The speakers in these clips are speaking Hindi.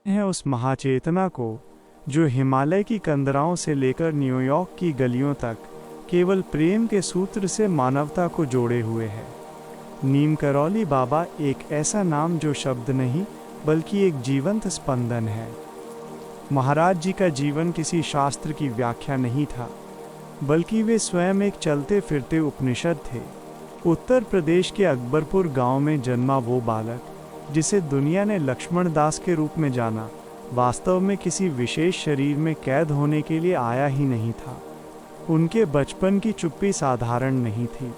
है उस महाचेतना को जो हिमालय की कंदराओं से लेकर न्यूयॉर्क की गलियों तक केवल प्रेम के सूत्र से मानवता को जोड़े हुए है। नीम करौली बाबा एक ऐसा नाम जो शब्द नहीं बल्कि एक जीवंत स्पंदन है। महाराज जी का जीवन किसी शास्त्र की व्याख्या नहीं था, बल्कि वे स्वयं एक चलते फिरते उपनिषद थे। उत्तर प्रदेश के अकबरपुर गांव में जन्मा वो बालक जिसे दुनिया ने लक्ष्मण दास के रूप में जाना, वास्तव में किसी विशेष शरीर में कैद होने के लिए आया ही नहीं था। उनके बचपन की चुप्पी साधारण नहीं थी,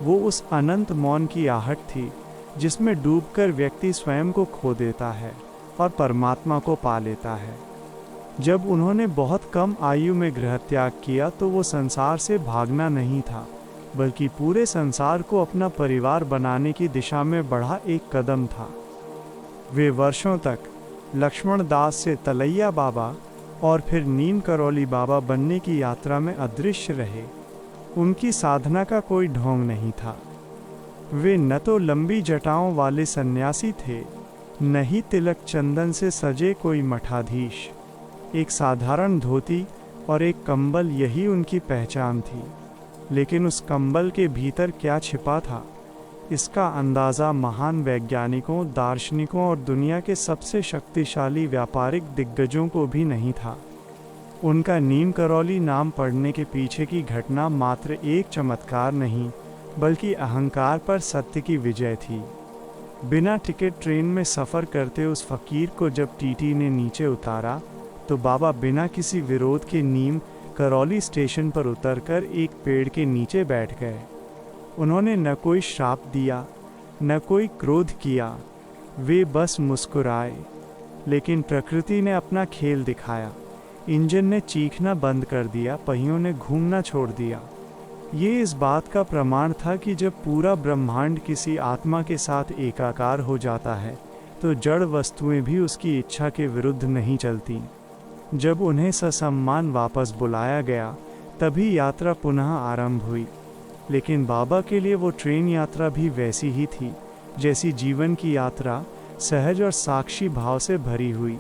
वो उस अनंत मौन की आहट थी जिसमें डूबकर व्यक्ति स्वयं को खो देता है और परमात्मा को पा लेता है। जब उन्होंने बहुत कम आयु में गृह त्याग किया तो वो संसार से भागना नहीं था, बल्कि पूरे संसार को अपना परिवार बनाने की दिशा में बढ़ा एक कदम था। वे वर्षों तक लक्ष्मण दास से तलैया बाबा और फिर नीम करौली बाबा बनने की यात्रा में अदृश्य रहे। उनकी साधना का कोई ढोंग नहीं था। वे न तो लंबी जटाओं वाले सन्यासी थे, न ही तिलक चंदन से सजे कोई मठाधीश। एक साधारण धोती और एक कंबल, यही उनकी पहचान थी। लेकिन उस कंबल के भीतर क्या छिपा था, इसका अंदाज़ा महान वैज्ञानिकों, दार्शनिकों और दुनिया के सबसे शक्तिशाली व्यापारिक दिग्गजों को भी नहीं था। उनका नीम करौली नाम पड़ने के पीछे की घटना मात्र एक चमत्कार नहीं, बल्कि अहंकार पर सत्य की विजय थी। बिना टिकट ट्रेन में सफ़र करते उस फकीर को जब टीटी ने नीचे उतारा तो बाबा बिना किसी विरोध के नीम करौली स्टेशन पर उतरकर एक पेड़ के नीचे बैठ गए। उन्होंने न कोई श्राप दिया, न कोई क्रोध किया, वे बस मुस्कुराए। लेकिन प्रकृति ने अपना खेल दिखाया। इंजन ने चीखना बंद कर दिया, पहियों ने घूमना छोड़ दिया। ये इस बात का प्रमाण था कि जब पूरा ब्रह्मांड किसी आत्मा के साथ एकाकार हो जाता है तो जड़ वस्तुएं भी उसकी इच्छा के विरुद्ध नहीं चलती। जब उन्हें ससम्मान वापस बुलाया गया तभी यात्रा पुनः आरंभ हुई। लेकिन बाबा के लिए वो ट्रेन यात्रा भी वैसी ही थी जैसी जीवन की यात्रा, सहज और साक्षी भाव से भरी हुई।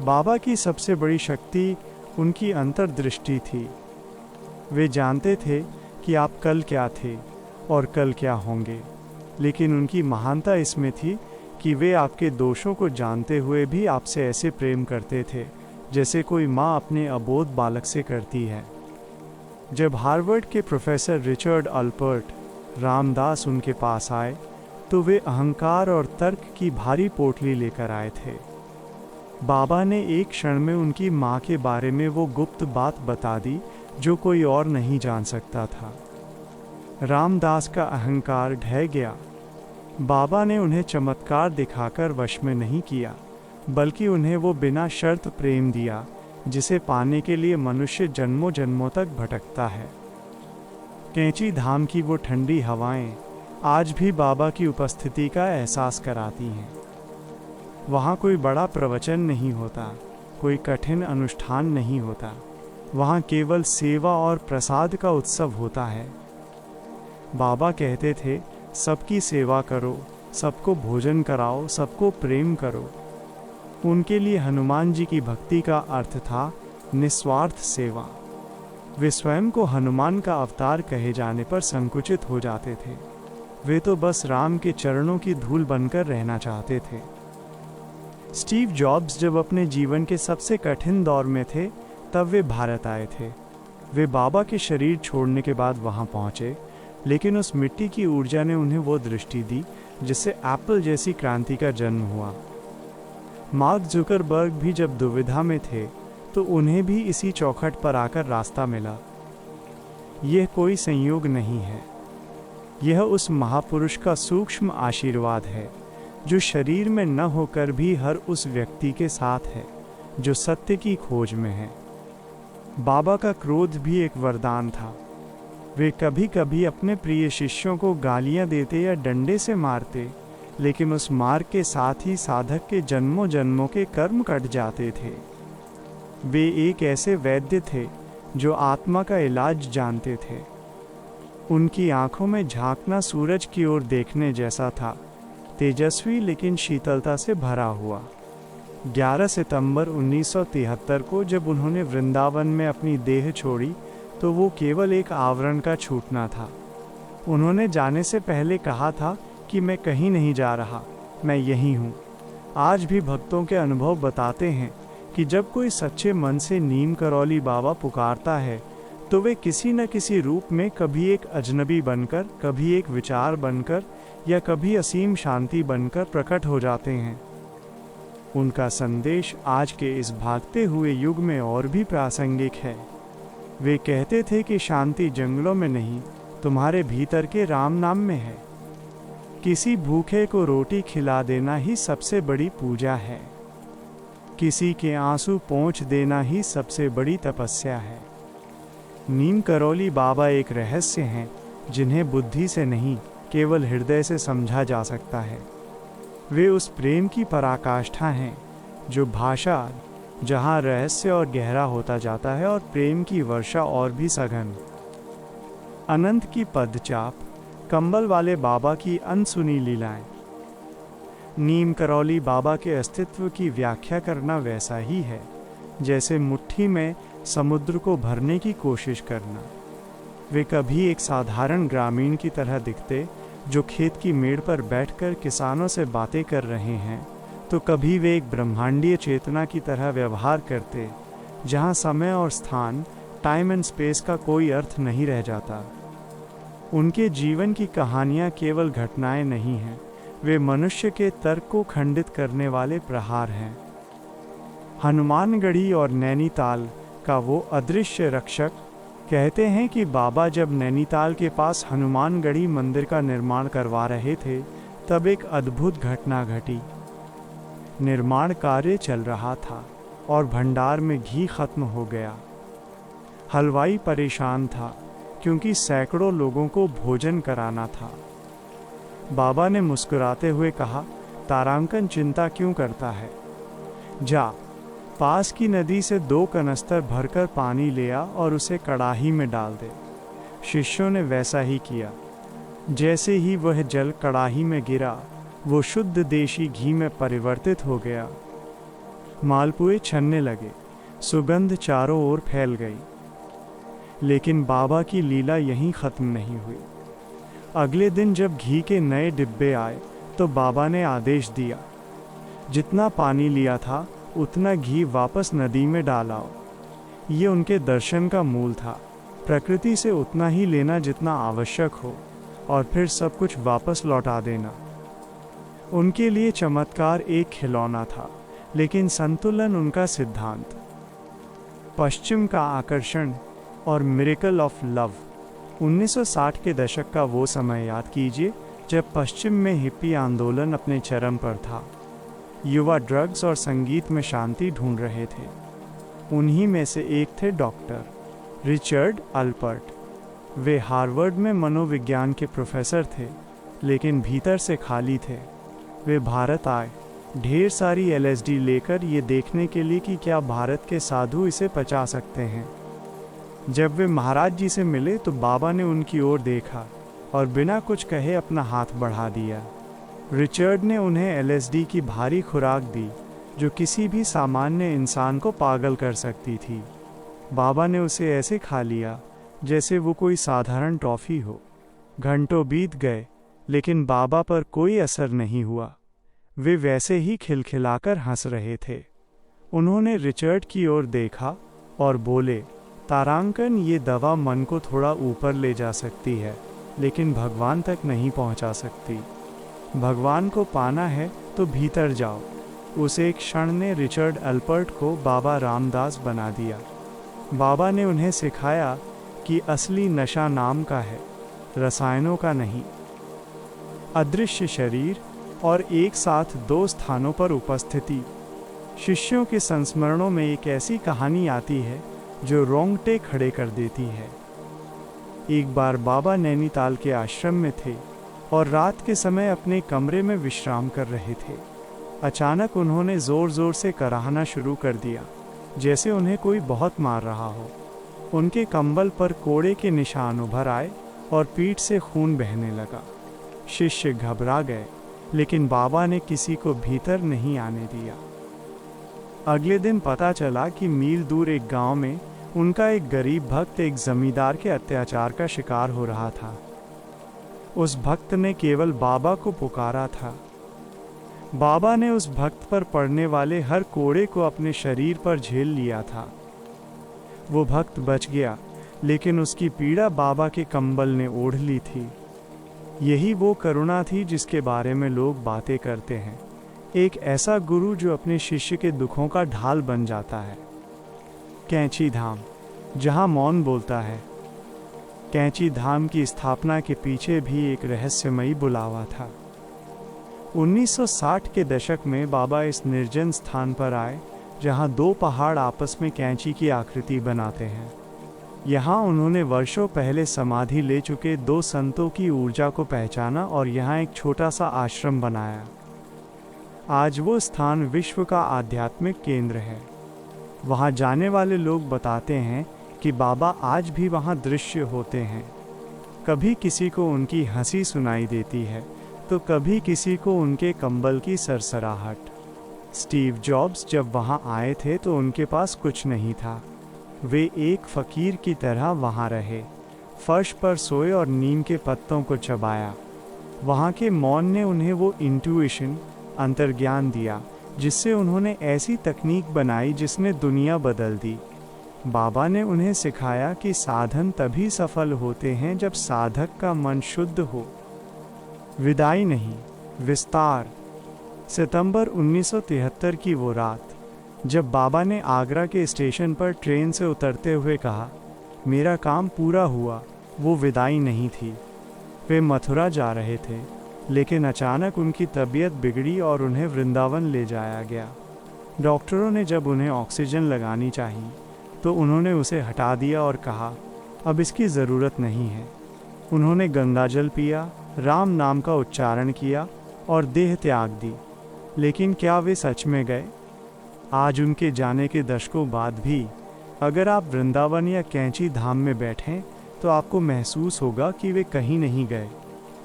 बाबा की सबसे बड़ी शक्ति उनकी अंतर्दृष्टि थी। वे जानते थे कि आप कल क्या थे और कल क्या होंगे, लेकिन उनकी महानता इसमें थी कि वे आपके दोषों को जानते हुए भी आपसे ऐसे प्रेम करते थे जैसे कोई माँ अपने अबोध बालक से करती है। जब हार्वर्ड के प्रोफेसर रिचर्ड अल्पर्ट रामदास उनके पास आए तो वे अहंकार और तर्क की भारी पोटली लेकर आए थे। बाबा ने एक क्षण में उनकी माँ के बारे में वो गुप्त बात बता दी जो कोई और नहीं जान सकता था। रामदास का अहंकार ढह गया। बाबा ने उन्हें चमत्कार दिखाकर वश में नहीं किया, बल्कि उन्हें वो बिना शर्त प्रेम दिया जिसे पाने के लिए मनुष्य जन्मों जन्मों तक भटकता है। कैंची धाम की वो ठंडी हवाएं आज भी बाबा की उपस्थिति का एहसास कराती हैं। वहाँ कोई बड़ा प्रवचन नहीं होता, कोई कठिन अनुष्ठान नहीं होता, वहाँ केवल सेवा और प्रसाद का उत्सव होता है। बाबा कहते थे, सबकी सेवा करो, सबको भोजन कराओ, सबको प्रेम करो। उनके लिए हनुमान जी की भक्ति का अर्थ था निस्वार्थ सेवा। वे स्वयं को हनुमान का अवतार कहे जाने पर संकुचित हो जाते थे। वे तो बस राम के चरणों की धूल बनकर रहना चाहते थे। स्टीव जॉब्स जब अपने जीवन के सबसे कठिन दौर में थे तब वे भारत आए थे। वे बाबा के शरीर छोड़ने के बाद वहां पहुंचे, लेकिन उस मिट्टी की ऊर्जा ने उन्हें वो दृष्टि दी जिससे एप्पल जैसी क्रांति का जन्म हुआ। मार्क जुकरबर्ग भी जब दुविधा में थे तो उन्हें भी इसी चौखट पर आकर रास्ता मिला। यह कोई संयोग नहीं है, यह उस महापुरुष का सूक्ष्म आशीर्वाद है जो शरीर में न होकर भी हर उस व्यक्ति के साथ है जो सत्य की खोज में है। बाबा का क्रोध भी एक वरदान था। वे कभी कभी अपने प्रिय शिष्यों को गालियां देते या डंडे से मारते, लेकिन उस मार के साथ ही साधक के जन्मों जन्मों के कर्म कट जाते थे। वे एक ऐसे वैद्य थे जो आत्मा का इलाज जानते थे। उनकी आंखों में झांकना सूरज की ओर देखने जैसा था, तेजस्वी लेकिन शीतलता से भरा हुआ। 11 सितंबर 1973 को जब उन्होंने वृंदावन में अपनी देह छोड़ी तो वो केवल एक आवरण का छूटना था। उन्होंने जाने से पहले कहा था कि मैं कहीं नहीं जा रहा, मैं यहीं हूँ। आज भी भक्तों के अनुभव बताते हैं कि जब कोई सच्चे मन से नीम करौली बाबा पुकारता है तो वे किसी न किसी रूप में कभी एक अजनबी बनकर, कभी एक विचार बनकर या कभी असीम शांति बनकर प्रकट हो जाते हैं। उनका संदेश आज के इस भागते हुए युग में और भी प्रासंगिक है। वे कहते थे कि शांति जंगलों में नहीं, तुम्हारे भीतर के राम नाम में है। किसी भूखे को रोटी खिला देना ही सबसे बड़ी पूजा है। किसी के आंसू पोंछ देना ही सबसे बड़ी तपस्या है। नीम करौली बाबा एक रहस्य हैं जिन्हें बुद्धि से नहीं, केवल हृदय से समझा जा सकता है। वे उस प्रेम की पराकाष्ठा हैं जो भाषा जहाँ रहस्य और गहरा होता जाता है और प्रेम की वर्षा और भी सघन। अनंत की पदचाप, कंबल वाले बाबा की अनसुनी लीलाएं। नीम करौली बाबा के अस्तित्व की व्याख्या करना वैसा ही है जैसे मुट्ठी में समुद्र को भरने की कोशिश करना। वे कभी एक साधारण ग्रामीण की तरह दिखते जो खेत की मेड़ पर बैठकर किसानों से बातें कर रहे हैं, तो कभी वे एक ब्रह्मांडीय चेतना की तरह व्यवहार करते जहां समय और स्थान, टाइम एंड स्पेस का कोई अर्थ नहीं रह जाता। उनके जीवन की कहानियां केवल घटनाएं नहीं हैं, वे मनुष्य के तर्क को खंडित करने वाले प्रहार हैं। हनुमानगढ़ी और नैनीताल का वो अदृश्य रक्षक कहते हैं कि बाबा जब नैनीताल के पास हनुमानगढ़ी मंदिर का निर्माण करवा रहे थे तब एक अद्भुत घटना घटी। निर्माण कार्य चल रहा था और भंडार में घी खत्म हो गया। हलवाई परेशान था क्योंकि सैकड़ों लोगों को भोजन कराना था। बाबा ने मुस्कुराते हुए कहा, तारांकन चिंता क्यों करता है? जा, पास की नदी से 2 कनस्तर भरकर पानी ले आ और उसे कड़ाही में डाल दे। शिष्यों ने वैसा ही किया। जैसे ही वह जल कड़ाही में गिरा, वो शुद्ध देशी घी में परिवर्तित हो गया। मालपुए छनने लगे, सुगंध चारों ओर फैल गई। लेकिन बाबा की लीला यहीं खत्म नहीं हुई। अगले दिन जब घी के नए डिब्बे आए तो बाबा ने आदेश दिया, जितना पानी लिया था उतना घी वापस नदी में डालाओ। ये उनके दर्शन का मूल था, प्रकृति से उतना ही लेना जितना आवश्यक हो और फिर सब कुछ वापस लौटा देना। उनके लिए चमत्कार एक खिलौना था, लेकिन संतुलन उनका सिद्धांत। पश्चिम का आकर्षण और मिरेकल ऑफ लव। 1960 के दशक का वो समय याद कीजिए जब पश्चिम में हिप्पी आंदोलन अपने चरम पर था। युवा ड्रग्स और संगीत में शांति ढूंढ रहे थे। उन्हीं में से एक थे डॉक्टर रिचर्ड अल्पर्ट। वे हार्वर्ड में मनोविज्ञान के प्रोफेसर थे, लेकिन भीतर से खाली थे। वे भारत आए, ढेर सारी LSD लेकर, ये देखने के लिए कि क्या भारत के साधु इसे पचा सकते हैं। जब वे महाराज जी से मिले तो बाबा ने उनकी ओर देखा और बिना कुछ कहे अपना हाथ बढ़ा दिया। रिचर्ड ने उन्हें LSD की भारी खुराक दी जो किसी भी सामान्य इंसान को पागल कर सकती थी। बाबा ने उसे ऐसे खा लिया जैसे वो कोई साधारण टॉफ़ी हो। घंटों बीत गए लेकिन बाबा पर कोई असर नहीं हुआ। वे वैसे ही खिलखिलाकर हंस रहे थे। उन्होंने रिचर्ड की ओर देखा और बोले, तारांकन, ये दवा मन को थोड़ा ऊपर ले जा सकती है लेकिन भगवान तक नहीं पहुंचा सकती। भगवान को पाना है तो भीतर जाओ। उस एक क्षण ने रिचर्ड अल्पर्ट को बाबा रामदास बना दिया। बाबा ने उन्हें सिखाया कि असली नशा नाम का है, रसायनों का नहीं। अदृश्य शरीर और एक साथ 2 स्थानों पर उपस्थिति। शिष्यों के संस्मरणों में एक ऐसी कहानी आती है जो रोंगटे खड़े कर देती है। एक बार बाबा नैनीताल के आश्रम में थे और रात के समय अपने कमरे में विश्राम कर रहे थे। अचानक उन्होंने ज़ोर ज़ोर से कराहना शुरू कर दिया, जैसे उन्हें कोई बहुत मार रहा हो। उनके कंबल पर कोड़े के निशान उभर आए और पीठ से खून बहने लगा। शिष्य घबरा गए, लेकिन बाबा ने किसी को भीतर नहीं आने दिया। अगले दिन पता चला कि मील दूर एक गांव में उनका एक गरीब भक्त एक जमींदार के अत्याचार का शिकार हो रहा था। उस भक्त ने केवल बाबा को पुकारा था। बाबा ने उस भक्त पर पड़ने वाले हर कोड़े को अपने शरीर पर झेल लिया था। वो भक्त बच गया, लेकिन उसकी पीड़ा बाबा के कंबल ने ओढ़ ली थी। यही वो करुणा थी जिसके बारे में लोग बातें करते हैं, एक ऐसा गुरु जो अपने शिष्य के दुखों का ढाल बन जाता है। कैंची धाम, जहाँ मौन बोलता है। कैंची धाम की स्थापना के पीछे भी एक रहस्यमयी बुलावा था। 1960 के दशक में बाबा इस निर्जन स्थान पर आए जहाँ दो पहाड़ आपस में कैंची की आकृति बनाते हैं। यहाँ उन्होंने वर्षों पहले समाधि ले चुके दो संतों की ऊर्जा को पहचाना और यहाँ एक छोटा सा आश्रम बनाया। आज वो स्थान विश्व का आध्यात्मिक केंद्र है। वहाँ जाने वाले लोग बताते हैं कि बाबा आज भी वहाँ दृश्य होते हैं। कभी किसी को उनकी हंसी सुनाई देती है तो कभी किसी को उनके कंबल की सरसराहट। स्टीव जॉब्स जब वहाँ आए थे तो उनके पास कुछ नहीं था। वे एक फकीर की तरह वहाँ रहे, फर्श पर सोए और नीम के पत्तों को चबाया। वहाँ के मौन ने उन्हें वो इंट्यूइशन, अंतर्ज्ञान दिया जिससे उन्होंने ऐसी तकनीक बनाई जिसने दुनिया बदल दी। बाबा ने उन्हें सिखाया कि साधन तभी सफल होते हैं जब साधक का मन शुद्ध हो। विदाई नहीं, विस्तार। सितंबर 1973 की वो रात जब बाबा ने आगरा के स्टेशन पर ट्रेन से उतरते हुए कहा, मेरा काम पूरा हुआ, वो विदाई नहीं थी। वे मथुरा जा रहे थे, लेकिन अचानक उनकी तबीयत बिगड़ी और उन्हें वृंदावन ले जाया गया। डॉक्टरों ने जब उन्हें ऑक्सीजन लगानी चाहिए तो उन्होंने उसे हटा दिया और कहा, अब इसकी ज़रूरत नहीं है। उन्होंने गंगाजल पिया, राम नाम का उच्चारण किया और देह त्याग दी। लेकिन क्या वे सच में गए? आज उनके जाने के दशकों बाद भी अगर आप वृंदावन या कैंची धाम में बैठें तो आपको महसूस होगा कि वे कहीं नहीं गए।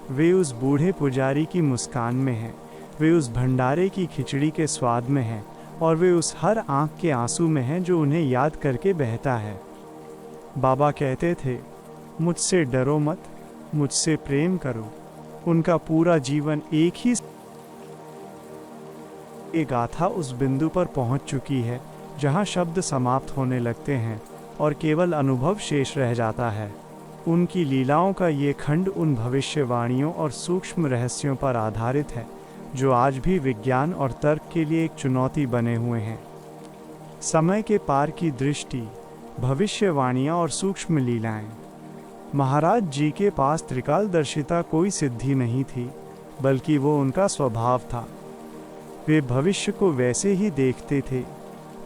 वे उस बूढ़े पुजारी की मुस्कान में हैं, वे उस भंडारे की खिचड़ी के स्वाद में हैं और वे उस हर आँख के आंसू में हैं जो उन्हें याद करके बहता है। बाबा कहते थे, मुझसे डरो मत, मुझसे प्रेम करो। उनका पूरा जीवन एक ही गाथा उस बिंदु पर पहुंच चुकी है जहां शब्द समाप्त होने लगते हैं और केवल अनुभव शेष रह जाता है। उनकी लीलाओं का ये खंड उन भविष्यवाणियों और सूक्ष्म रहस्यों पर आधारित है जो आज भी विज्ञान और तर्क के लिए एक चुनौती बने हुए हैं। समय के पार की दृष्टि, भविष्यवाणियाँ और सूक्ष्म लीलाएं। महाराज जी के पास त्रिकालदर्शिता कोई सिद्धि नहीं थी, बल्कि वो उनका स्वभाव था। वे भविष्य को वैसे ही देखते थे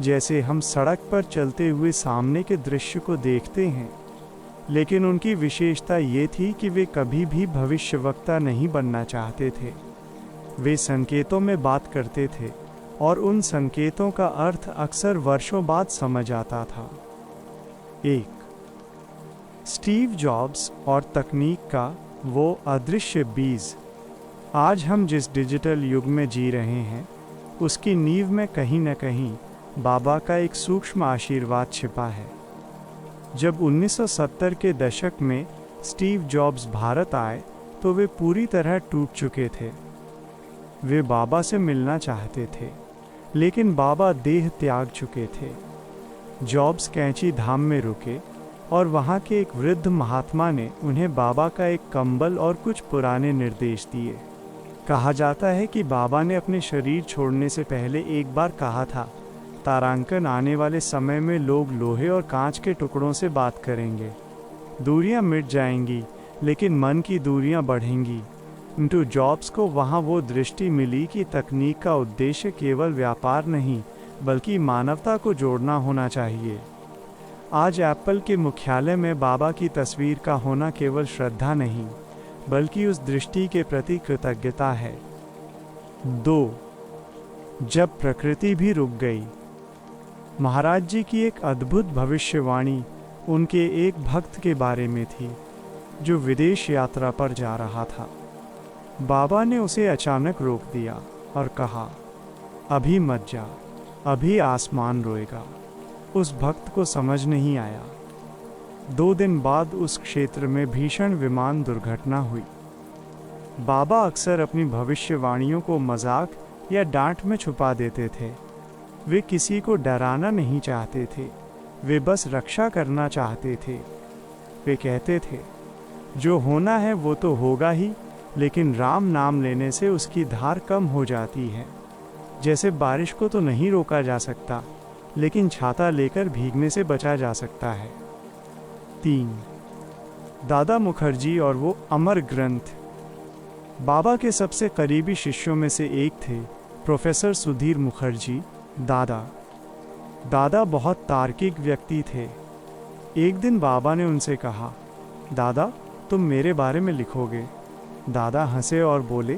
जैसे हम सड़क पर चलते हुए सामने के दृश्य को देखते हैं, लेकिन उनकी विशेषता ये थी कि वे कभी भी भविष्यवक्ता नहीं बनना चाहते थे। वे संकेतों में बात करते थे और उन संकेतों का अर्थ अक्सर वर्षों बाद समझ आता था। 1. स्टीव जॉब्स और तकनीक का वो अदृश्य बीज। आज हम जिस डिजिटल युग में जी रहे हैं उसकी नींव में कहीं न कहीं बाबा का एक सूक्ष्म आशीर्वाद छिपा है। जब 1970 के दशक में स्टीव जॉब्स भारत आए तो वे पूरी तरह टूट चुके थे। वे बाबा से मिलना चाहते थे, लेकिन बाबा देह त्याग चुके थे। जॉब्स कैंची धाम में रुके और वहाँ के एक वृद्ध महात्मा ने उन्हें बाबा का एक कंबल और कुछ पुराने निर्देश दिए। कहा जाता है कि बाबा ने अपने शरीर छोड़ने से पहले एक बार कहा था, तारांकन आने वाले समय में लोग लोहे और कांच के टुकड़ों से बात करेंगे। दूरियां मिट जाएंगी, लेकिन मन की दूरियां बढ़ेंगी। इंटू जॉब्स को वहां वो दृष्टि मिली कि तकनीक का उद्देश्य केवल व्यापार नहीं, बल्कि मानवता को जोड़ना होना चाहिए। आज एप्पल के मुख्यालय में बाबा की तस्वीर का होना केवल श्रद्धा नहीं, बल्कि उस दृष्टि के प्रति कृतज्ञता है। 2. जब प्रकृति भी रुक गई। महाराज जी की एक अद्भुत भविष्यवाणी उनके एक भक्त के बारे में थी जो विदेश यात्रा पर जा रहा था। बाबा ने उसे अचानक रोक दिया और कहा, अभी मत जा, अभी आसमान रोएगा। उस भक्त को समझ नहीं आया। 2 दिन बाद उस क्षेत्र में भीषण विमान दुर्घटना हुई। बाबा अक्सर अपनी भविष्यवाणियों को मजाक या डांट में छुपा देते थे। वे किसी को डराना नहीं चाहते थे, वे बस रक्षा करना चाहते थे। वे कहते थे, जो होना है वो तो होगा ही, लेकिन राम नाम लेने से उसकी धार कम हो जाती है। जैसे बारिश को तो नहीं रोका जा सकता, लेकिन छाता लेकर भीगने से बचा जा सकता है। 3. दादा मुखर्जी और वो अमर ग्रंथ। बाबा के सबसे करीबी शिष्यों में से एक थे प्रोफेसर सुधीर मुखर्जी। दादा बहुत तार्किक व्यक्ति थे। एक दिन बाबा ने उनसे कहा, दादा तुम मेरे बारे में लिखोगे? दादा हंसे और बोले,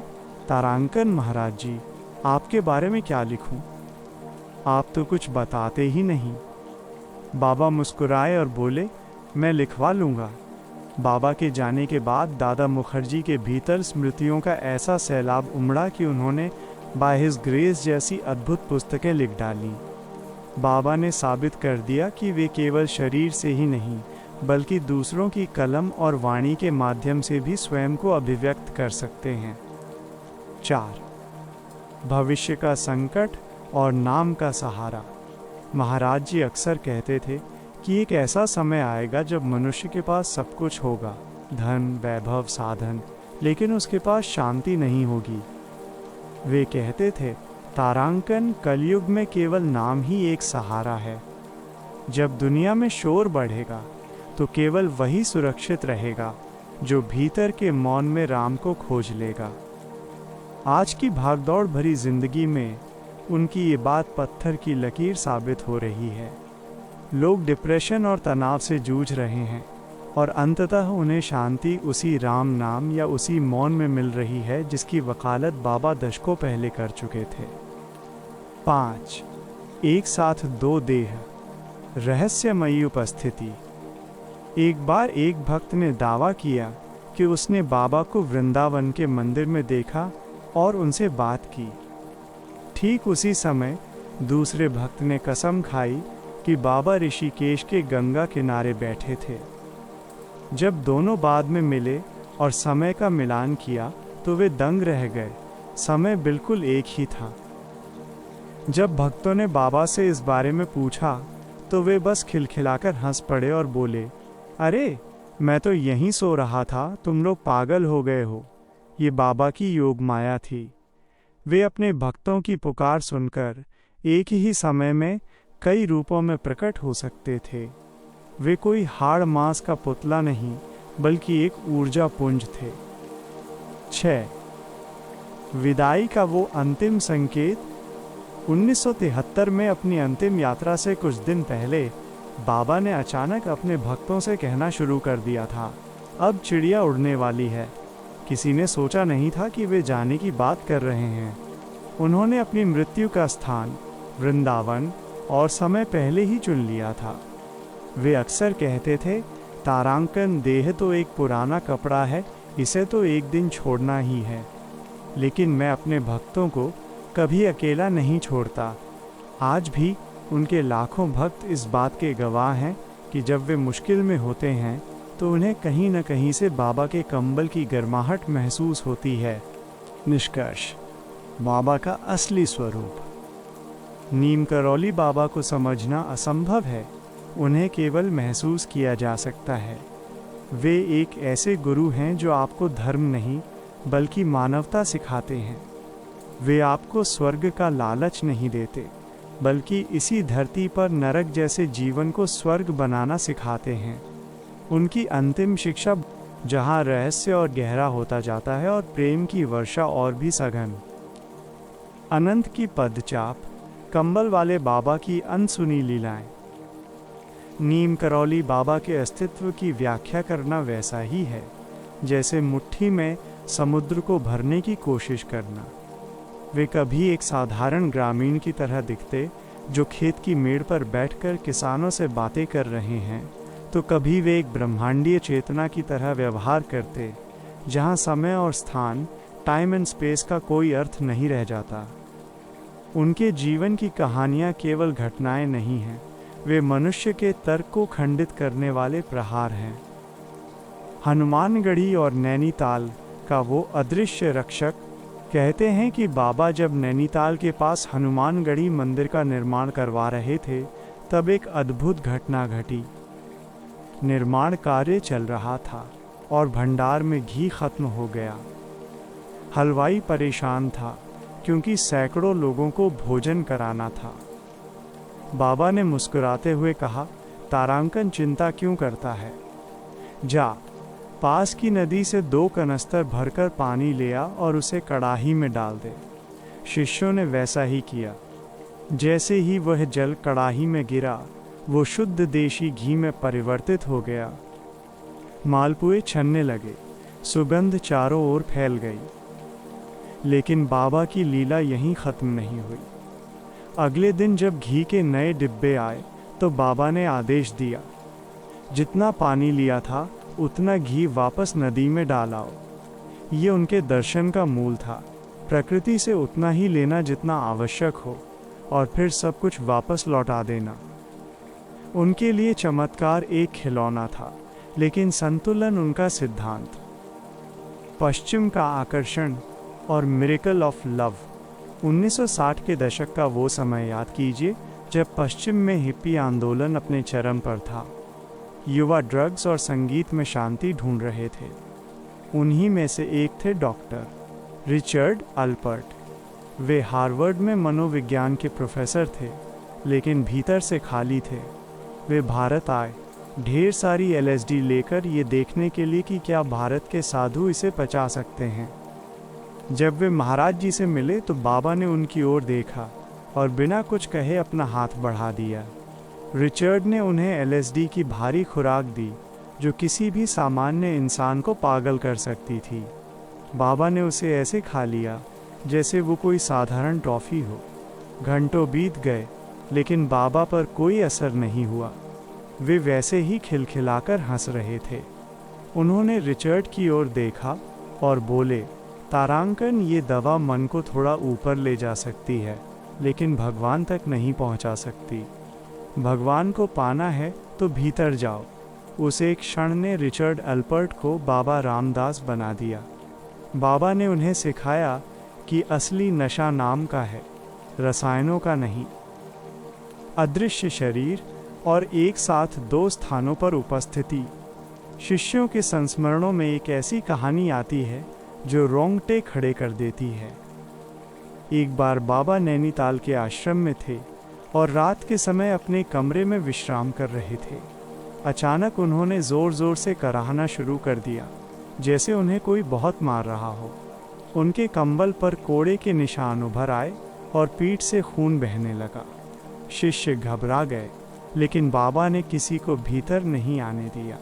तारांकन महाराज जी, आपके बारे में क्या लिखूं? आप तो कुछ बताते ही नहीं। बाबा मुस्कुराए और बोले, मैं लिखवा लूँगा। बाबा के जाने के बाद दादा मुखर्जी के भीतर स्मृतियों का ऐसा सैलाब उमड़ा कि उन्होंने बाय हिज ग्रेस जैसी अद्भुत पुस्तकें लिख डाली। बाबा ने साबित कर दिया कि वे केवल शरीर से ही नहीं, बल्कि दूसरों की कलम और वाणी के माध्यम से भी स्वयं को अभिव्यक्त कर सकते हैं। 4. भविष्य का संकट और नाम का सहारा। महाराज जी अक्सर कहते थे कि एक ऐसा समय आएगा जब मनुष्य के पास सब कुछ होगा, धन, वैभव, साधन, लेकिन उसके पास शांति नहीं होगी। वे कहते थे, तारांकन, कलयुग में केवल नाम ही एक सहारा है। जब दुनिया में शोर बढ़ेगा तो केवल वही सुरक्षित रहेगा जो भीतर के मौन में राम को खोज लेगा। आज की भागदौड़ भरी जिंदगी में उनकी ये बात पत्थर की लकीर साबित हो रही है। लोग डिप्रेशन और तनाव से जूझ रहे हैं और अंततः उन्हें शांति उसी राम नाम या उसी मौन में मिल रही है जिसकी वकालत बाबा दशकों पहले कर चुके थे। 5. एक साथ 2 देह। रहस्यमयी उपस्थिति। एक बार एक भक्त ने दावा किया कि उसने बाबा को वृंदावन के मंदिर में देखा और उनसे बात की। ठीक उसी समय दूसरे भक्त ने कसम खाई कि बाबा ऋषिकेश के गंगा किनारे बैठे थे। जब दोनों बाद में मिले और समय का मिलान किया तो वे दंग रह गए। समय बिल्कुल एक ही था। जब भक्तों ने बाबा से इस बारे में पूछा तो वे बस खिलखिलाकर हंस पड़े और बोले, अरे मैं तो यहीं सो रहा था, तुम लोग पागल हो गए हो। ये बाबा की योग माया थी। वे अपने भक्तों की पुकार सुनकर एक ही समय में कई रूपों में प्रकट हो सकते थे। वे कोई हाड़ मांस का पुतला नहीं, बल्कि एक ऊर्जा पुंज थे। 6. विदाई का वो अंतिम संकेत। 1973 में अपनी अंतिम यात्रा से कुछ दिन पहले बाबा ने अचानक अपने भक्तों से कहना शुरू कर दिया था, अब चिड़िया उड़ने वाली है। किसी ने सोचा नहीं था कि वे जाने की बात कर रहे हैं। उन्होंने अपनी मृत्यु का स्थान, वृंदावन और समय पहले ही चुन लिया था। वे अक्सर कहते थे, तारांकन, देह तो एक पुराना कपड़ा है, इसे तो एक दिन छोड़ना ही है। लेकिन मैं अपने भक्तों को कभी अकेला नहीं छोड़ता। आज भी उनके लाखों भक्त इस बात के गवाह हैं कि जब वे मुश्किल में होते हैं तो उन्हें कहीं न कहीं से बाबा के कंबल की गर्माहट महसूस होती है। निष्कर्ष, बाबा का असली स्वरूप। नीम करौली बाबा को समझना असंभव है, उन्हें केवल महसूस किया जा सकता है। वे एक ऐसे गुरु हैं जो आपको धर्म नहीं बल्कि मानवता सिखाते हैं। वे आपको स्वर्ग का लालच नहीं देते, बल्कि इसी धरती पर नरक जैसे जीवन को स्वर्ग बनाना सिखाते हैं। उनकी अंतिम शिक्षा जहाँ रहस्य और गहरा होता जाता है और प्रेम की वर्षा और भी सघन। अनंत की पदचाप, कंबल वाले बाबा की अनसुनी लीलाएं। नीम करौली बाबा के अस्तित्व की व्याख्या करना वैसा ही है जैसे मुट्ठी में समुद्र को भरने की कोशिश करना। वे कभी एक साधारण ग्रामीण की तरह दिखते जो खेत की मेड़ पर बैठकर किसानों से बातें कर रहे हैं, तो कभी वे एक ब्रह्मांडीय चेतना की तरह व्यवहार करते जहां समय और स्थान, टाइम एंड स्पेस का कोई अर्थ नहीं रह जाता। उनके जीवन की कहानियाँ केवल घटनाएं नहीं हैं, वे मनुष्य के तर्क को खंडित करने वाले प्रहार हैं। हनुमानगढ़ी और नैनीताल का वो अदृश्य रक्षक। कहते हैं कि बाबा जब नैनीताल के पास हनुमानगढ़ी मंदिर का निर्माण करवा रहे थे, तब एक अद्भुत घटना घटी। निर्माण कार्य चल रहा था और भंडार में घी खत्म हो गया। हलवाई परेशान था क्योंकि सैकड़ों लोगों को भोजन कराना था। बाबा ने मुस्कुराते हुए कहा, तारांकन चिंता क्यों करता है? जा, पास की नदी से 2 कनस्तर भरकर पानी ले आ और उसे कड़ाही में डाल दे। शिष्यों ने वैसा ही किया। जैसे ही वह जल कड़ाही में गिरा, वो शुद्ध देशी घी में परिवर्तित हो गया। मालपुए छनने लगे, सुगंध चारों ओर फैल गई। लेकिन बाबा की लीला यहीं खत्म नहीं हुई। अगले दिन जब घी के नए डिब्बे आए, तो बाबा ने आदेश दिया, जितना पानी लिया था उतना घी वापस नदी में डालाओ। ये उनके दर्शन का मूल था, प्रकृति से उतना ही लेना जितना आवश्यक हो और फिर सब कुछ वापस लौटा देना। उनके लिए चमत्कार एक खिलौना था, लेकिन संतुलन उनका सिद्धांत। पश्चिम का आकर्षण और मिरेकल ऑफ लव। 1960 के दशक का वो समय याद कीजिए जब पश्चिम में हिप्पी आंदोलन अपने चरम पर था। युवा ड्रग्स और संगीत में शांति ढूंढ रहे थे। उन्हीं में से एक थे डॉक्टर रिचर्ड अल्पर्ट। वे हार्वर्ड में मनोविज्ञान के प्रोफेसर थे, लेकिन भीतर से खाली थे। वे भारत आए, ढेर सारी LSD लेकर, ये देखने के लिए कि क्या भारत के साधु इसे पचा सकते हैं। जब वे महाराज जी से मिले तो बाबा ने उनकी ओर देखा और बिना कुछ कहे अपना हाथ बढ़ा दिया। रिचर्ड ने उन्हें LSD की भारी खुराक दी, जो किसी भी सामान्य इंसान को पागल कर सकती थी। बाबा ने उसे ऐसे खा लिया जैसे वो कोई साधारण टॉफ़ी हो। घंटों बीत गए, लेकिन बाबा पर कोई असर नहीं हुआ। वे वैसे ही खिलखिलाकर हंस रहे थे। उन्होंने रिचर्ड की ओर देखा और बोले, तारांकन, ये दवा मन को थोड़ा ऊपर ले जा सकती है, लेकिन भगवान तक नहीं पहुंचा सकती। भगवान को पाना है तो भीतर जाओ। उस एक क्षण ने रिचर्ड अल्पर्ट को बाबा रामदास बना दिया। बाबा ने उन्हें सिखाया कि असली नशा नाम का है, रसायनों का नहीं। अदृश्य शरीर और एक साथ 2 स्थानों पर उपस्थिति। शिष्यों के संस्मरणों में एक ऐसी कहानी आती है जो रोंगटे खड़े कर देती है। एक बार बाबा नैनीताल के आश्रम में थे और रात के समय अपने कमरे में विश्राम कर रहे थे। अचानक उन्होंने ज़ोर ज़ोर से कराहना शुरू कर दिया, जैसे उन्हें कोई बहुत मार रहा हो। उनके कंबल पर कोड़े के निशान उभर आए और पीठ से खून बहने लगा। शिष्य घबरा गए, लेकिन बाबा ने किसी को भीतर नहीं आने दिया।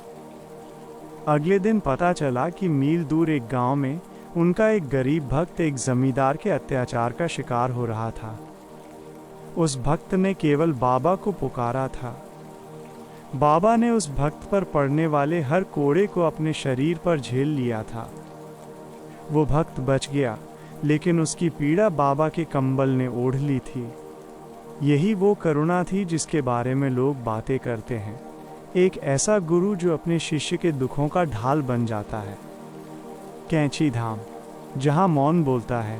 अगले दिन पता चला कि मील दूर एक गांव में उनका एक गरीब भक्त एक जमींदार के अत्याचार का शिकार हो रहा था। उस भक्त ने केवल बाबा को पुकारा था। बाबा ने उस भक्त पर पड़ने वाले हर कोड़े को अपने शरीर पर झेल लिया था। वो भक्त बच गया, लेकिन उसकी पीड़ा बाबा के कंबल ने ओढ़ ली थी। यही वो करुणा थी जिसके बारे में लोग बातें करते हैं, एक ऐसा गुरु जो अपने शिष्य के दुखों का ढाल बन जाता है। कैंची धाम, जहाँ मौन बोलता है।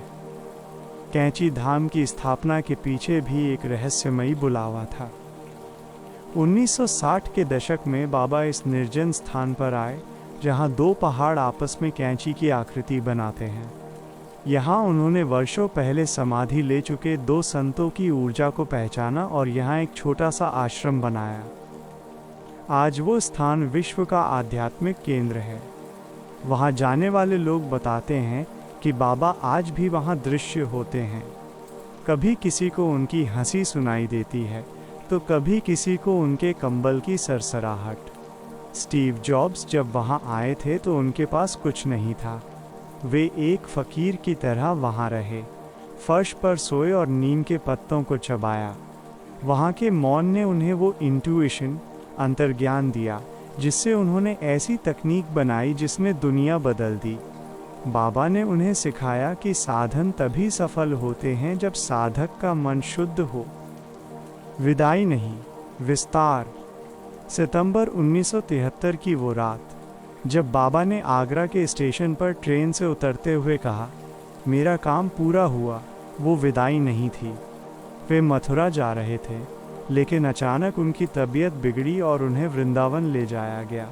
कैंची धाम की स्थापना के पीछे भी एक रहस्यमयी बुलावा था। 1960 के दशक में बाबा इस निर्जन स्थान पर आए, जहाँ 2 पहाड़ आपस में कैंची की आकृति बनाते हैं। यहाँ उन्होंने वर्षों पहले समाधि ले चुके 2 संतों की ऊर्जा को पहचाना और यहाँ एक छोटा सा आश्रम बनाया। आज वो स्थान विश्व का आध्यात्मिक केंद्र है। वहाँ जाने वाले लोग बताते हैं कि बाबा आज भी वहाँ दृश्य होते हैं। कभी किसी को उनकी हंसी सुनाई देती है, तो कभी किसी को उनके कंबल की सरसराहट। स्टीव जॉब्स जब वहाँ आए थे तो उनके पास कुछ नहीं था। वे एक फकीर की तरह वहाँ रहे, फर्श पर सोए और नीम के पत्तों को चबाया। वहाँ के मौन ने उन्हें वो इंट्यूइशन, अंतर्ज्ञान दिया, जिससे उन्होंने ऐसी तकनीक बनाई जिसने दुनिया बदल दी। बाबा ने उन्हें सिखाया कि साधन तभी सफल होते हैं जब साधक का मन शुद्ध हो। विदाई नहीं, विस्तार। सितंबर 1973 की वो रात, जब बाबा ने आगरा के स्टेशन पर ट्रेन से उतरते हुए कहा, मेरा काम पूरा हुआ, वो विदाई नहीं थी। वे मथुरा जा रहे थे, लेकिन अचानक उनकी तबीयत बिगड़ी और उन्हें वृंदावन ले जाया गया।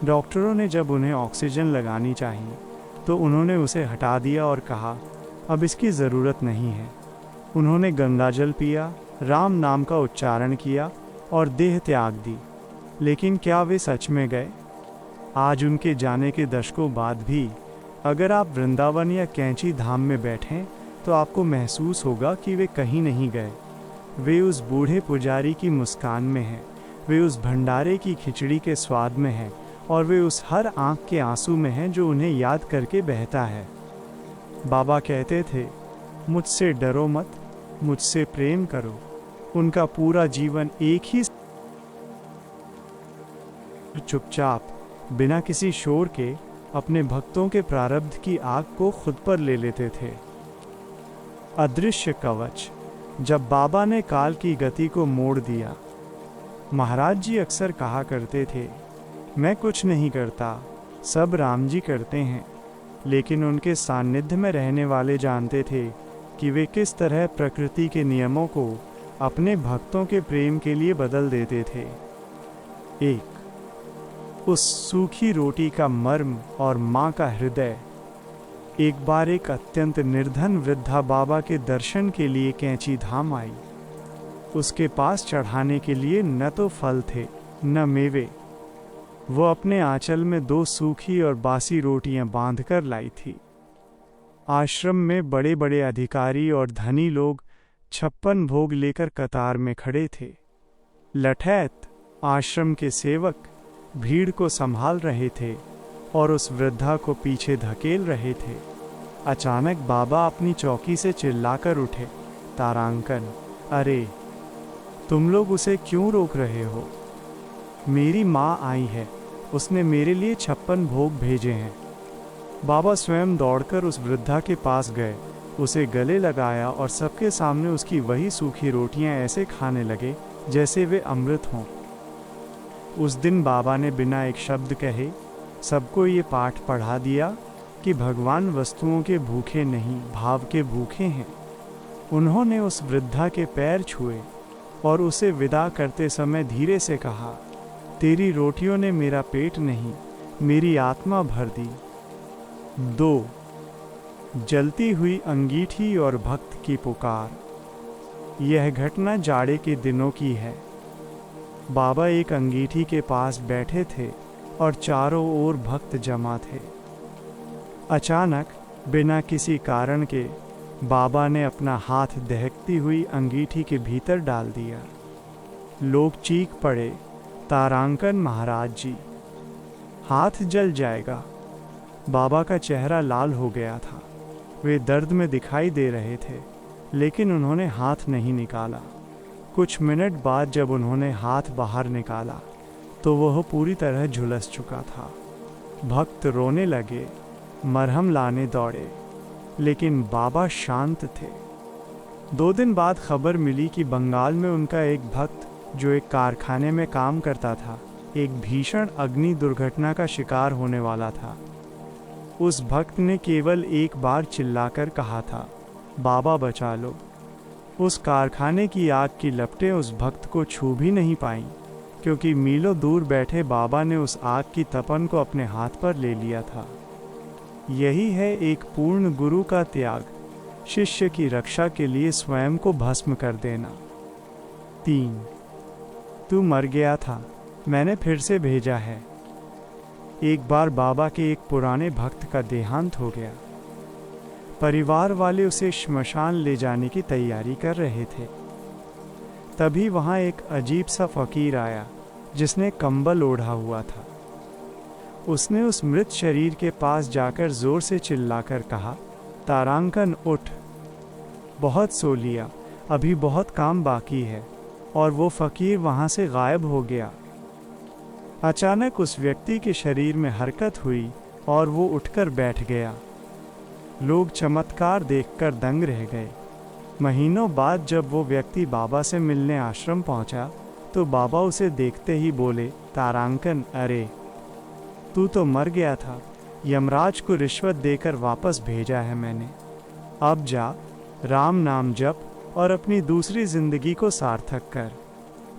डॉक्टरों ने जब उन्हें ऑक्सीजन लगानी चाहिए तो उन्होंने उसे हटा दिया और कहा, अब इसकी ज़रूरत नहीं है। उन्होंने गंगाजल पिया, राम नाम का उच्चारण किया और देह त्याग दी। लेकिन क्या वे सच में गए? आज उनके जाने के दशकों बाद भी अगर आप वृंदावन या कैंची धाम में बैठें तो आपको महसूस होगा कि वे कहीं नहीं गए। वे उस बूढ़े पुजारी की मुस्कान में हैं, वे उस भंडारे की खिचड़ी के स्वाद में हैं और वे उस हर आँख के आंसू में हैं जो उन्हें याद करके बहता है। बाबा कहते थे, मुझसे डरो मत, मुझसे प्रेम करो। उनका पूरा जीवन एक ही चुपचाप, बिना किसी शोर के, अपने भक्तों के प्रारब्ध की आग को खुद पर ले लेते थे। अदृश्य कवच। जब बाबा ने काल की गति को मोड़ दिया, महाराज जी अक्सर कहा करते थे, मैं कुछ नहीं करता, सब राम जी करते हैं। लेकिन उनके सानिध्य में रहने वाले जानते थे कि वे किस तरह प्रकृति के नियमों को अपने भक्तों के प्रेम के लिए बदल देते थे। उस सूखी रोटी का मर्म और माँ का हृदय। एक बार एक अत्यंत निर्धन वृद्धा बाबा के दर्शन के लिए कैंची धाम आई। उसके पास चढ़ाने के लिए न तो फल थे न मेवे। वो अपने आंचल में 2 सूखी और बासी रोटियां बांधकर लाई थी। आश्रम में बड़े बड़े अधिकारी और धनी लोग 56 भोग लेकर कतार में खड़े थे। लठैत आश्रम के सेवक भीड़ को संभाल रहे थे और उस वृद्धा को पीछे धकेल रहे थे। अचानक बाबा अपनी चौकी से चिल्लाकर उठे, तारांकन, अरे तुम लोग उसे क्यों रोक रहे हो? मेरी माँ आई है, उसने मेरे लिए 56 भोग भेजे हैं। बाबा स्वयं दौड़कर उस वृद्धा के पास गए, उसे गले लगाया और सबके सामने उसकी वही सूखी रोटियां ऐसे खाने लगे जैसे वे अमृत हों। उस दिन बाबा ने बिना एक शब्द कहे सबको ये पाठ पढ़ा दिया कि भगवान वस्तुओं के भूखे नहीं, भाव के भूखे हैं। उन्होंने उस वृद्धा के पैर छुए और उसे विदा करते समय धीरे से कहा, तेरी रोटियों ने मेरा पेट नहीं, मेरी आत्मा भर दी। 2. जलती हुई अंगीठी और भक्त की पुकार। यह घटना जाड़े के दिनों की है। बाबा एक अंगीठी के पास बैठे थे और चारों ओर भक्त जमा थे। अचानक बिना किसी कारण के बाबा ने अपना हाथ दहकती हुई अंगीठी के भीतर डाल दिया। लोग चीख पड़े, तारांकन महाराज जी, हाथ जल जाएगा। बाबा का चेहरा लाल हो गया था। वे दर्द में दिखाई दे रहे थे, लेकिन उन्होंने हाथ नहीं निकाला। कुछ मिनट बाद जब उन्होंने हाथ बाहर निकाला तो वह पूरी तरह झुलस चुका था। भक्त रोने लगे, मरहम लाने दौड़े, लेकिन बाबा शांत थे। 2 दिन बाद खबर मिली कि बंगाल में उनका एक भक्त जो एक कारखाने में काम करता था, एक भीषण अग्नि दुर्घटना का शिकार होने वाला था। उस भक्त ने केवल एक बार चिल्लाकर कहा था, बाबा बचा लो। उस कारखाने की आग की लपटें उस भक्त को छू भी नहीं पाईं, क्योंकि मीलों दूर बैठे बाबा ने उस आग की तपन को अपने हाथ पर ले लिया था। यही है एक पूर्ण गुरु का त्याग, शिष्य की रक्षा के लिए स्वयं को भस्म कर देना। 3. तू मर गया था, मैंने फिर से भेजा है। एक बार बाबा के एक पुराने भक्त का देहांत हो गया। परिवार वाले उसे श्मशान ले जाने की तैयारी कर रहे थे। तभी वहाँ एक अजीब सा फकीर आया जिसने कंबल ओढ़ा हुआ था। उसने उस मृत शरीर के पास जाकर जोर से चिल्लाकर कहा, तारांकन उठ, बहुत सो लिया, अभी बहुत काम बाकी है। और वो फकीर वहाँ से गायब हो गया। अचानक उस व्यक्ति के शरीर में हरकत हुई और वो उठकर बैठ गया। लोग चमत्कार देखकर दंग रह गए। महीनों बाद जब वो व्यक्ति बाबा से मिलने आश्रम पहुंचा, तो बाबा उसे देखते ही बोले, तारांकन, अरे तू तो मर गया था। यमराज को रिश्वत देकर वापस भेजा है मैंने। अब जा, राम नाम जप और अपनी दूसरी जिंदगी को सार्थक कर।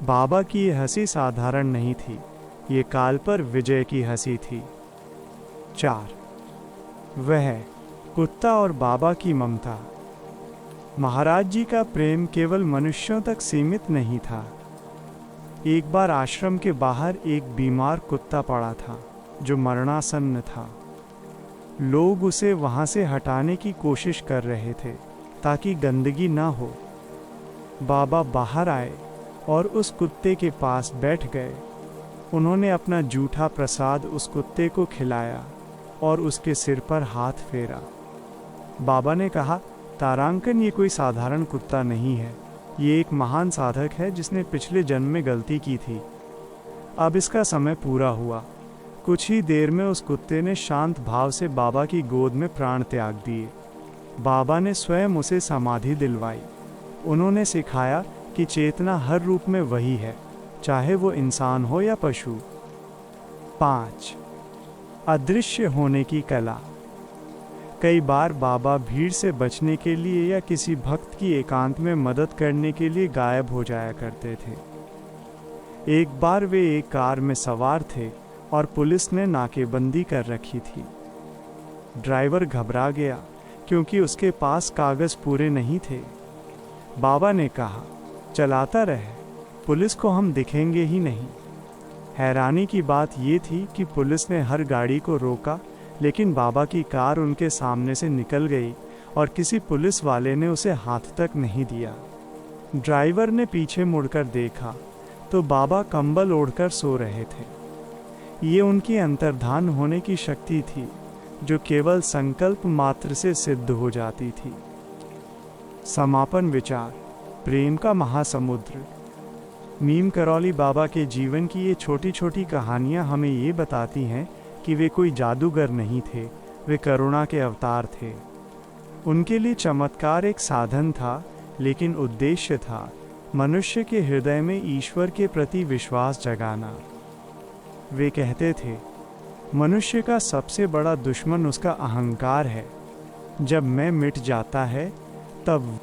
बाबा की ये हंसी साधारण नहीं थी, ये काल पर विजय की हंसी थी। 4. वह कुत्ता और बाबा की ममता। महाराज जी का प्रेम केवल मनुष्यों तक सीमित नहीं था। एक बार आश्रम के बाहर एक बीमार कुत्ता पड़ा था जो मरणासन्न था। लोग उसे वहां से हटाने की कोशिश कर रहे थे ताकि गंदगी ना हो। बाबा बाहर आए और उस कुत्ते के पास बैठ गए। उन्होंने अपना जूठा प्रसाद उस कुत्ते को खिलाया और उसके सिर पर हाथ फेरा। बाबा ने कहा, तारांकन, ये कोई साधारण कुत्ता नहीं है, ये एक महान साधक है जिसने पिछले जन्म में गलती की थी। अब इसका समय पूरा हुआ। कुछ ही देर में उस कुत्ते ने शांत भाव से बाबा की गोद में प्राण त्याग दिए। बाबा ने स्वयं उसे समाधि दिलवाई। उन्होंने सिखाया कि चेतना हर रूप में वही है, चाहे वो इंसान हो या पशु। 5. अदृश्य होने की कला। कई बार बाबा भीड़ से बचने के लिए या किसी भक्त की एकांत में मदद करने के लिए गायब हो जाया करते थे। एक बार वे एक कार में सवार थे और पुलिस ने नाकेबंदी कर रखी थी। ड्राइवर घबरा गया क्योंकि उसके पास कागज पूरे नहीं थे। बाबा ने कहा, चलाता रहे, पुलिस को हम दिखेंगे ही नहीं। हैरानी की बात ये थी कि पुलिस ने हर गाड़ी को रोका, लेकिन बाबा की कार उनके सामने से निकल गई और किसी पुलिस वाले ने उसे हाथ तक नहीं दिया। ड्राइवर ने पीछे मुड़कर देखा तो बाबा कंबल ओढ़कर सो रहे थे। ये उनकी अंतर्धान होने की शक्ति थी जो केवल संकल्प मात्र से सिद्ध हो जाती थी। समापन विचार। प्रेम का महासमुद्र। नीम करौली बाबा के जीवन की ये छोटी छोटी कहानियाँ हमें ये बताती हैं कि वे कोई जादूगर नहीं थे, वे करुणा के अवतार थे। उनके लिए चमत्कार एक साधन था, लेकिन उद्देश्य था मनुष्य के हृदय में ईश्वर के प्रति विश्वास जगाना। वे कहते थे, मनुष्य का सबसे बड़ा दुश्मन उसका अहंकार है। जब मैं मिट जाता है तब